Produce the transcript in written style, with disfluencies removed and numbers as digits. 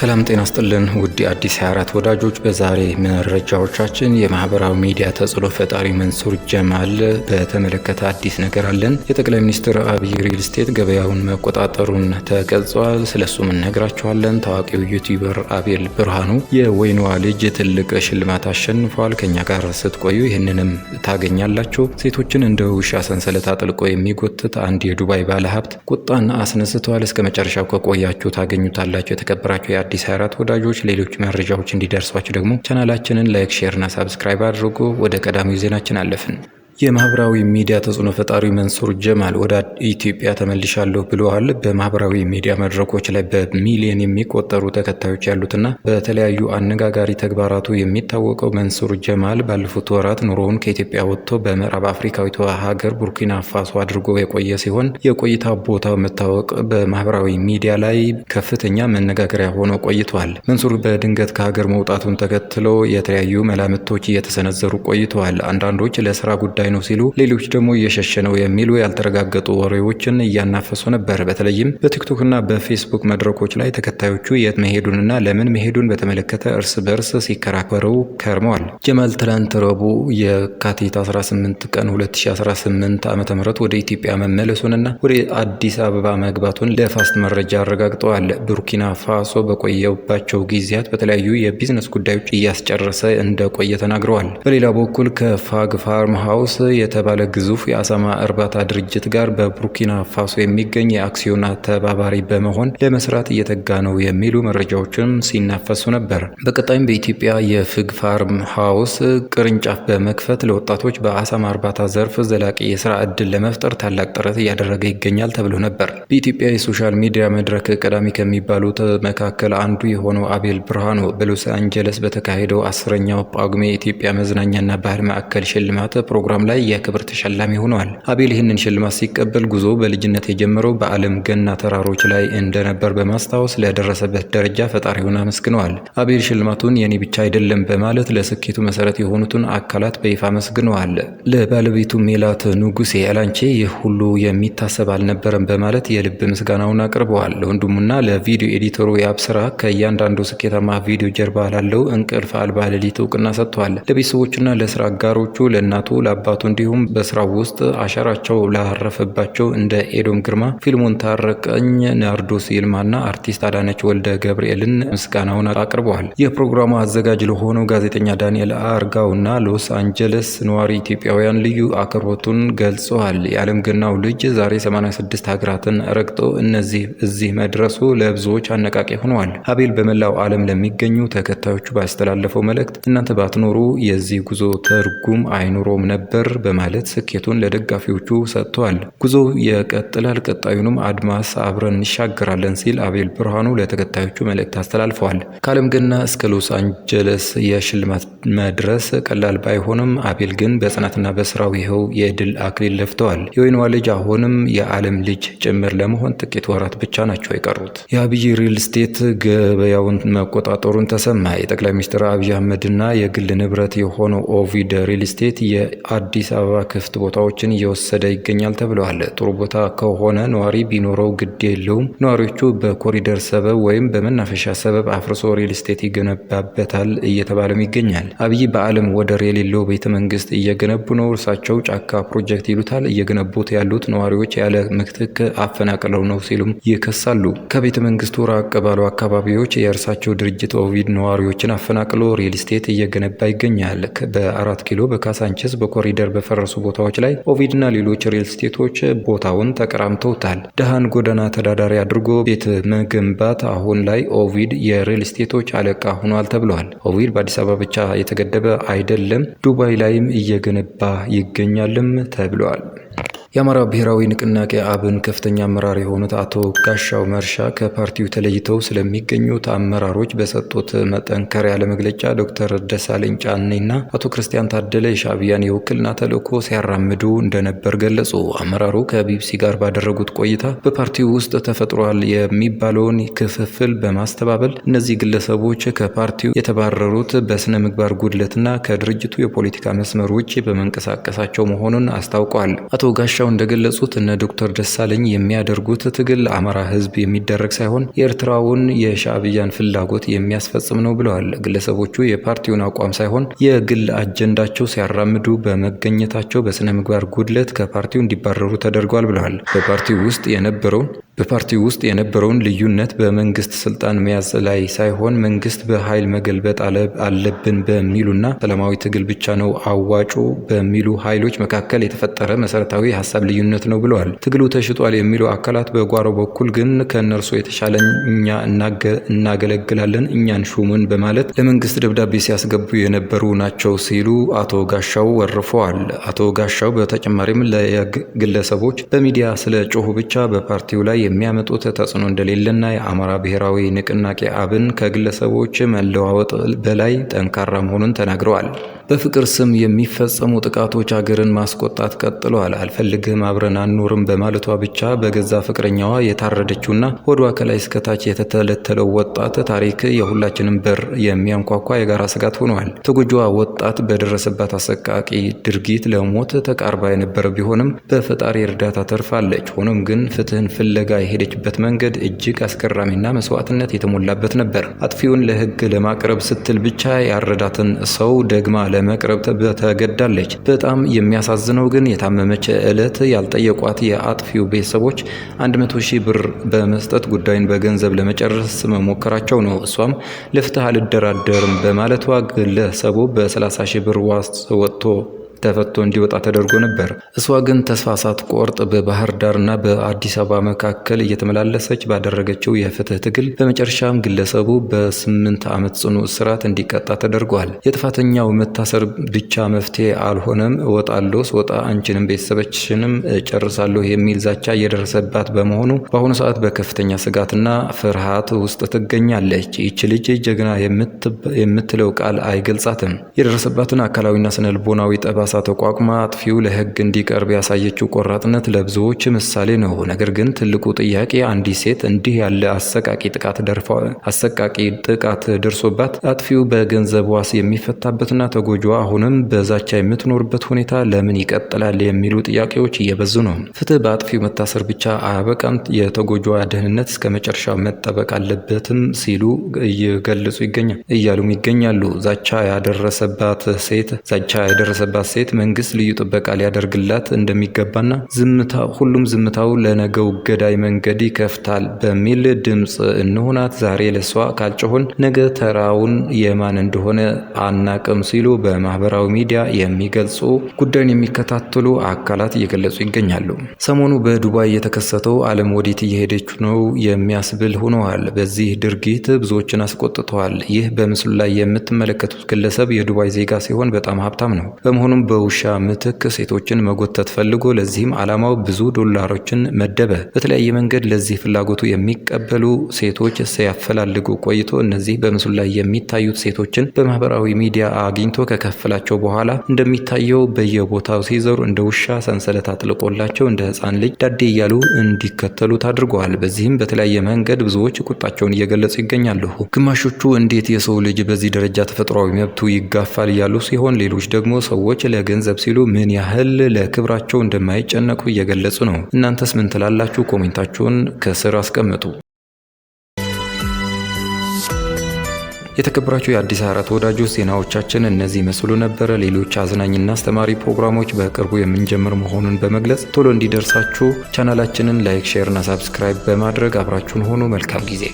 ሰላም ጤና ስጥልን ውድ አዲስ 24 ወዳጆች፣ በዛሬ መረጃዎቻችን የማህበራዊ ሚዲያ ተጽዕኖ ፈጣሪ መንሱር ጀማል በተመለከተ አዲስ ነገር አለን። የጠቅላይ ሚኒስትር አብይ ሪል ስቴት ገበያውን መቆጣጠሩን ተገልጿል። ስለሱም እነግራችኋለን። ታዋቂው ዩቲዩበር አቤል ብርሃኑ የወይኗ ልጅ ትልቅ ሽልማት አሸንፏል። ከኛ ጋር ስትቆዩ ይህንንም ታገኛላችሁ። ሴቶችን እንደ ውሻ ሰንሰለት አጥልቆ የሚጎትት አንድ የዱባይ ባለሀብት ቁጣን አስነስተዋል። እስከ መጨረሻው ከቆያችሁ ታገኙታላችሁ። የተከበራችሁ አዲስ 24 ወዳጆች፣ ሌሎች መረጃዎች እንዲደርሷችሁ ደግሞ ቻናላችንን ላይክ፣ ሼር እና ሰብስክራይብ አድርጉ። ወደ ቀዳሚው ዜናችን አለፍን። የማህበራዊ ሚዲያ ተጽዕኖ ፈጣሪ መንሱር ጀማል ወደ ኢትዮጵያ ተመልሻለሁ ብለዋል። በማህበራዊ ሚዲያ መድረኮች ላይ በሚሊዮን የሚቆጠሩ ተከታዮች ያሉትና በተለያዩ አነጋጋሪ ተግባራቱ የሚታወቀው መንሱር ጀማል ባለፉት ወራት ኑሮውን ከኢትዮጵያ ወጥቶ በምዕራብ አፍሪካዊቷ ሀገር ቡርኪና ፋሶ አድርጎ የቆየ ሲሆን የቆይታ ቦታው መታወቅ በማህበራዊ ሚዲያ ላይ ከፍተኛ መነጋገሪያ ሆኖ ቆይቷል። መንሱር በድንገት ከሀገር መውጣቱን ተከትሎ የተለያዩ መላምቶች እየተሰነዘሩ ቆይተዋል። አንዳንዶች ለስራ ጉዳይ ነው ሲሉ፣ ሌሎች ደግሞ እየሸሸ ነው የሚሉ ያልተረጋገጡ ወሬዎችን እያናፈሱ ነበር። በተለይም በቲክቶክ እና በፌስቡክ መድረኮች ላይ ተከታዮቹ የት መሄዱንና ለምን መሄዱን በተመለከተ እርስ በርስ ሲከራከሩ ከርመዋል። ጀማል ትላንት ረቡዕ የካቲት 18 ቀን 2018 ዓ.ም ወደ ኢትዮጵያ መመለሱንና ወደ አዲስ አበባ መግባቱን ለፋስት መረጃ አረጋግጠዋል። ቡርኪና ፋሶ በቆየባቸው ጊዜያት በተለያዩ የቢዝነስ ጉዳዮች እያስጨረሰ እንደቆየ ተናግረዋል። በሌላ በኩል ከፋግ ፋርም ሃውስ የተባለ ግዙፍ የአሳማ እርባታ ድርጅት ጋር በቡርኪና ፋሶ የሚገኝ የአክሲዮን ተባባሪ በመሆን ለመስራት እየተጋ ነው የሚሉ መረጃዎችም ሲናፈሱ ነበር። በቀጣይም በኢትዮጵያ የፍግ ፋርም ሃውስ ቅርንጫፍ በመክፈት ለወጣቶች በአሳማ እርባታ ዘርፍ ዘላቂ የስራ ዕድል ለመፍጠር ታላቅ ጥረት እያደረገ ይገኛል ተብሎ ነበር። በኢትዮጵያ የሶሻል ሚዲያ መድረክ ቀዳሚ ከሚባሉት መካከል አንዱ የሆነው አቤል ብርሃኑ በሎስ አንጀለስ በተካሄደው 10ኛው ጳጉሜ የኢትዮጵያ መዝናኛና ባህል ማዕከል ሽልማት ፕሮግራም ላይ የክብር ተሸላሚ ሆነዋል። አቤል ይህንን ሽልማት ሲቀበል ጉዞ በልጅነት የጀመረው በዓለም ገና ተራሮች ላይ እንደነበር በማስታወስ ለደረሰበት ደረጃ ፈጣሪውን አመስግነዋል። አቤል ሽልማቱን የኔ ብቻ አይደለም በማለት ለስኬቱ መሰረት የሆኑትን አካላት በይፋ አመስግነዋል። ለባለቤቱ ሜላት ንጉሴ ያላንቼ ይህ ሁሉ የሚታሰብ አልነበረም በማለት የልብ ምስጋናውን አቅርበዋል። ለወንድሙና ለቪዲዮ ኤዲተሩ ያብስራ ከእያንዳንዱ ስኬታማ ቪዲዮ ጀርባ ላለው እንቅልፍ አልባ ሌሊት እውቅና ሰጥተዋል። ለቤተሰቦችና ለስራ አጋሮቹ፣ ለእናቱ፣ ለአባቱ እንዲሁም በስራው ውስጥ አሻራቸው ላረፈባቸው እንደ ኤዶም ግርማ፣ ፊልሞን ታረቀኝ፣ ናርዶስ ይልማና አርቲስት አዳነች ወልደ ገብርኤልን ምስጋናውን አቅርበዋል። የፕሮግራሙ አዘጋጅ ለሆነው ጋዜጠኛ ዳንኤል አርጋውና ሎስ አንጀለስ ነዋሪ ኢትዮጵያውያን ልዩ አክብሮቱን ገልጸዋል። የዓለም ገናው ልጅ ዛሬ 86 ሀገራትን ረግጦ እዚህ መድረሱ ለብዙዎች አነቃቂ ሆነዋል። አቤል በመላው ዓለም ለሚገኙ ተከታዮቹ ባስተላለፈው መልእክት እናንተ ባትኖሩ የዚህ ጉዞ ትርጉም አይኖሮም ነበር በማለት ስኬቱን ለደጋፊዎቹ ሰጥቷል። ጉዞ ይቀጥላል፣ ቀጣዩንም አድማስ አብረን እንሻገራለን ሲል አቤል ብርሃኑ ለተከታዮቹ መልእክት አስተላልፈዋል። ከዓለም ገና እስከ ሎስ አንጀለስ የሽልማት መድረስ ቀላል ባይሆንም አቤል ግን በጽናትና በስራው ይኸው የድል አክሊል ለፍተዋል። የወይኗ ልጅ አሁንም የዓለም ልጅ ጭምር ለመሆን ጥቂት ወራት ብቻ ናቸው የቀሩት። የአብይ ሪል ስቴት ገበያውን መቆጣጠሩን ተሰማ። የጠቅላይ ሚኒስትር አብይ አህመድና የግል ንብረት የሆነው ኦቪድ ሪል ስቴት የአዲስ አበባ ክፍት ቦታዎችን እየወሰደ ይገኛል ተብለዋል። ጥሩ ቦታ ከሆነ ነዋሪ ቢኖረው ግድ የለውም። ነዋሪዎቹ በኮሪደር ሰበብ ወይም በመናፈሻ ሰበብ አፍርሶ ሪል ስቴት ይገነባበታል እየተባለም ይገኛል። አብይ በዓለም ወደር የሌለው ቤተ መንግስት እየገነቡ ነው። እርሳቸው ጫካ ፕሮጀክት ይሉታል። እየገነቡት ያሉት ነዋሪዎች ያለ ምትክ አፈናቅለው ነው ሲሉም ይከሳሉ። ከቤተ መንግስቱ ራቅ ባሉ አካባቢዎች የእርሳቸው ድርጅት ኦቪድ ነዋሪዎችን አፈናቅሎ ሪል ስቴት እየገነባ ይገኛል። በ4 ኪሎ፣ በካሳንችስ፣ በኮሪደር በፈረሱ ቦታዎች ላይ ኦቪድና ሌሎች ሪል ስቴቶች ቦታውን ተቀራምተውታል። ደሃን ጎዳና ተዳዳሪ አድርጎ ቤት መገንባት አሁን ላይ ኦቪድ የሪል ስቴቶች አለቃ ሆኗል ተብሏል። ኦቪድ በአዲስ አበባ ብቻ የተገደበ አይደለም፣ ዱባይ ላይም እየገነባ ይገኛልም ተብሏል። የአማራ ብሔራዊ ንቅናቄ አብን ከፍተኛ አመራር የሆኑት አቶ ጋሻው መርሻ ከፓርቲው ተለይተው ስለሚገኙት አመራሮች በሰጡት መጠንከር ያለ መግለጫ ዶክተር ደሳለኝ ጫኔና አቶ ክርስቲያን ታደለ የሻዕቢያን የውክልና ተልዕኮ ሲያራምዱ እንደነበር ገለጹ። አመራሩ ከቢቢሲ ጋር ባደረጉት ቆይታ በፓርቲው ውስጥ ተፈጥሯል የሚባለውን ክፍፍል በማስተባበል እነዚህ ግለሰቦች ከፓርቲው የተባረሩት በስነ ምግባር ጉድለትና ከድርጅቱ የፖለቲካ መስመር ውጭ በመንቀሳቀሳቸው መሆኑን አስታውቋል። አቶ ጋሻው ጋሻው እንደገለጹት እነ ዶክተር ደሳለኝ የሚያደርጉት ትግል ለአማራ ህዝብ የሚደረግ ሳይሆን የኤርትራውን የሻዕቢያን ፍላጎት የሚያስፈጽም ነው ብለዋል። ግለሰቦቹ የፓርቲውን አቋም ሳይሆን የግል አጀንዳቸው ሲያራምዱ በመገኘታቸው በስነ ምግባር ጉድለት ከፓርቲው እንዲባረሩ ተደርጓል ብለዋል። በፓርቲው ውስጥ የነበረውን ልዩነት በመንግስት ስልጣን መያዝ ላይ ሳይሆን መንግስት በኃይል መገልበጥ አለብን በሚሉና ሰላማዊ ትግል ብቻ ነው አዋጩ በሚሉ ኃይሎች መካከል የተፈጠረ መሰረታዊ ሀሳብ ልዩነት ነው ብለዋል። ትግሉ ተሽጧል የሚሉ አካላት በጓሮ በኩል ግን ከእነርሱ የተሻለ እኛ እናገለግላለን፣ እኛን ሹሙን በማለት ለመንግስት ደብዳቤ ሲያስገቡ የነበሩ ናቸው ሲሉ አቶ ጋሻው ወርፈዋል። አቶ ጋሻው በተጨማሪም ለግለሰቦች በሚዲያ ስለ ጮሁ ብቻ በፓርቲው ላይ የሚያመጡት ተጽዕኖ እንደሌለና የአማራ ብሔራዊ ንቅናቄ አብን ከግለሰቦች መለዋወጥ በላይ ጠንካራ መሆኑን ተናግረዋል። በፍቅር ስም የሚፈጸሙ ጥቃቶች ሀገርን ማስቆጣት ቀጥለዋል። አልፈልግህም አብረን አንኖርም በማለቷ ብቻ በገዛ ፍቅረኛዋ የታረደችውና ሆዷ ከላይ እስከታች የተተለተለው ወጣት ታሪክ የሁላችንም በር የሚያንኳኳ የጋራ ስጋት ሆነዋል። ተጎጂዋ ወጣት በደረሰባት አሰቃቂ ድርጊት ለሞት ተቃርባ የነበረ ቢሆንም በፈጣሪ እርዳታ ተርፋለች። ሆኖም ግን ፍትህን ፍለጋ የሄደችበት መንገድ እጅግ አስገራሚና መስዋዕትነት የተሞላበት ነበር። አጥፊውን ለህግ ለማቅረብ ስትል ብቻ ያረዳትን ሰው ደግማ ለመቅረብ ተገዳለች። በጣም የሚያሳዝነው ግን የታመመች ዕለት ያልጠየቋት የአጥፊው ቤተሰቦች 100,000 ብር በመስጠት ጉዳዩን በገንዘብ ለመጨረስ መሞከራቸው ነው። እሷም ለፍትህ አልደራደርም በማለቷ ግለሰቡ በ30,000 ብር ዋስ ወጥቶ ተፈቶ እንዲወጣ ተደርጎ ነበር። እሷ ግን ተስፋ ሳትቆርጥ በባህር ዳርና በአዲስ አበባ መካከል እየተመላለሰች ባደረገችው የፍትህ ትግል በመጨረሻም ግለሰቡ በ8 ዓመት ጽኑ እስራት እንዲቀጣ ተደርጓል። የጥፋተኛው መታሰር ብቻ መፍትሄ አልሆነም። እወጣለሁ፣ ስወጣ አንቺንም ቤተሰቦችሽንም ጨርሳለሁ የሚል ዛቻ እየደረሰባት በመሆኑ በአሁኑ ሰዓት በከፍተኛ ስጋትና ፍርሃት ውስጥ ትገኛለች። ይህች ልጅ ጀግና የምትለው ቃል አይገልጻትም። የደረሰባትን አካላዊና ስነልቦናዊ ጠባሳ ተቋቁማ አጥፊው ለህግ እንዲቀርብ ያሳየችው ቆራጥነት ለብዙዎች ምሳሌ ነው። ነገር ግን ትልቁ ጥያቄ አንዲት ሴት እንዲህ ያለ አሰቃቂ ጥቃት ደርሶባት አጥፊው በገንዘብ ዋስ የሚፈታበትና ተጎጂዋ አሁንም በዛቻ የምትኖርበት ሁኔታ ለምን ይቀጥላል የሚሉ ጥያቄዎች እየበዙ ነው። ፍትህ በአጥፊው መታሰር ብቻ አያበቃም፣ የተጎጂዋ ደህንነት እስከ መጨረሻው መጠበቅ አለበትም ሲሉ እያሉም ይገኛሉ። ዛቻ ያደረሰባት ሴት መንግስት ልዩ ጥበቃ ሊያደርግላት እንደሚገባና ሁሉም ዝምታው ለነገው ገዳይ መንገድ ይከፍታል በሚል ድምፅ እንሆናት። ዛሬ ለሷ ካልጮሆን ነገ ተራውን የማን እንደሆነ አናቅም ሲሉ በማህበራዊ ሚዲያ የሚገልጹ ጉዳዩን የሚከታተሉ አካላት እየገለጹ ይገኛሉ። ሰሞኑ በዱባይ የተከሰተው ዓለም ወዴት እየሄደች ነው የሚያስብል ሆነዋል። በዚህ ድርጊት ብዙዎችን አስቆጥተዋል። ይህ በምስሉ ላይ የምትመለከቱት ግለሰብ የዱባይ ዜጋ ሲሆን በጣም ሀብታም ነው። በመሆኑም በውሻ ምትክ ሴቶችን መጎተት ፈልጎ ለዚህም ዓላማው ብዙ ዶላሮችን መደበ። በተለያየ መንገድ ለዚህ ፍላጎቱ የሚቀበሉ ሴቶች ሲያፈላልጉ ቆይቶ እነዚህ በምስሉ ላይ የሚታዩት ሴቶችን በማህበራዊ ሚዲያ አግኝቶ ከከፈላቸው በኋላ እንደሚታየው በየቦታው ሲዘሩ እንደ ውሻ ሰንሰለት አጥልቆላቸው እንደ ሕፃን ልጅ ዳዴ እያሉ እንዲከተሉት አድርገዋል። በዚህም በተለያየ መንገድ ብዙዎች ቁጣቸውን እየገለጹ ይገኛሉ። ግማሾቹ እንዴት የሰው ልጅ በዚህ ደረጃ ተፈጥሯዊ መብቱ ይጋፋል እያሉ ሲሆን፣ ሌሎች ደግሞ ሰዎች ለገንዘብ ሲሉ ምን ያህል ለክብራቸው እንደማይጨነቁ እየገለጹ ነው። እናንተስ ምን ትላላችሁ? ኮሜንታችሁን ከስር አስቀምጡ። የተከበራችሁ የአዲስ 24 ወዳጆች ዜናዎቻችን እነዚህ መስሉ ነበረ። ሌሎች አዝናኝና አስተማሪ ፕሮግራሞች በቅርቡ የምንጀምር መሆኑን በመግለጽ ቶሎ እንዲደርሳችሁ ቻናላችንን ላይክ፣ ሼር እና ሳብስክራይብ በማድረግ አብራችሁን ሆኑ። መልካም ጊዜ